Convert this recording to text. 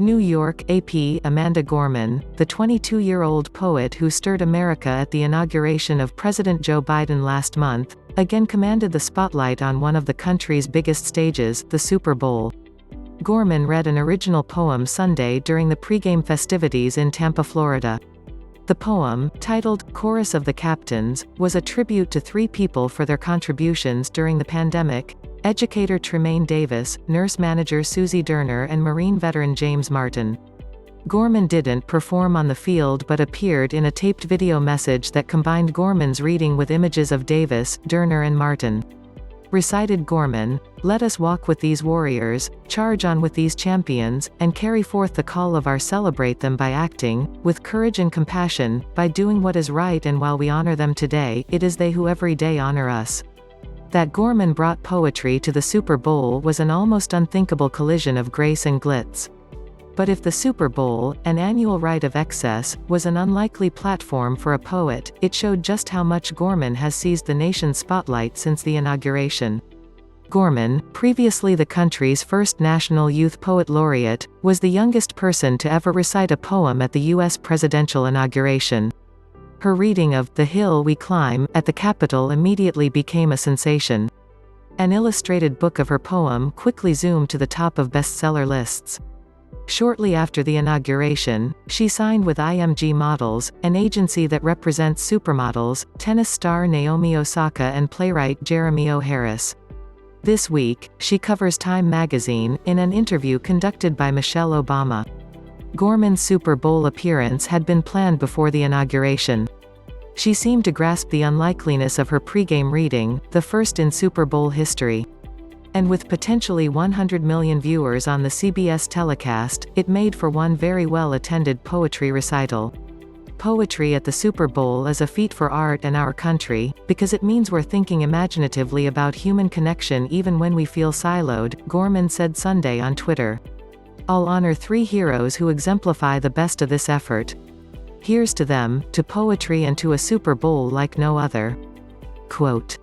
New York, AP. Amanda Gorman, the 22-year-old poet who stirred America at the inauguration of President Joe Biden last month, again commanded the spotlight on one of the country's biggest stages, the Super Bowl. Gorman read an original poem Sunday during the pregame festivities in Tampa, Florida. The poem, titled "Chorus of the Captains," was a tribute to three people for their contributions during the pandemic: educator Tremaine Davis, nurse manager Susie Durner, and Marine veteran James Martin. Gorman didn't perform on the field but appeared in a taped video message that combined Gorman's reading with images of Davis, Durner and Martin. Recited Gorman, "Let us walk with these warriors, charge on with these champions, and carry forth the call of our celebrate them by acting, with courage and compassion, by doing what is right, and while we honor them today, it is they who every day honor us." That Gorman brought poetry to the Super Bowl was an almost unthinkable collision of grace and glitz. But if the Super Bowl, an annual rite of excess, was an unlikely platform for a poet, it showed just how much Gorman has seized the nation's spotlight since the inauguration. Gorman, previously the country's first National Youth Poet Laureate, was the youngest person to ever recite a poem at the U.S. presidential inauguration. Her reading of "The Hill We Climb" at the Capitol immediately became a sensation. An illustrated book of her poem quickly zoomed to the top of bestseller lists. Shortly after the inauguration, she signed with IMG Models, an agency that represents supermodels, tennis star Naomi Osaka and playwright Jeremy O. Harris. This week, she covers Time magazine, in an interview conducted by Michelle Obama. Gorman's Super Bowl appearance had been planned before the inauguration. She seemed to grasp the unlikeliness of her pregame reading, the first in Super Bowl history. And with potentially 100 million viewers on the CBS telecast, it made for one very well-attended poetry recital. Poetry at the Super Bowl is a feat for art and our country, because it means we're thinking imaginatively about human connection even when we feel siloed, Gorman said Sunday on Twitter. "I'll honor three heroes who exemplify the best of this effort. Here's to them, to poetry and to a Super Bowl like no other." Quote.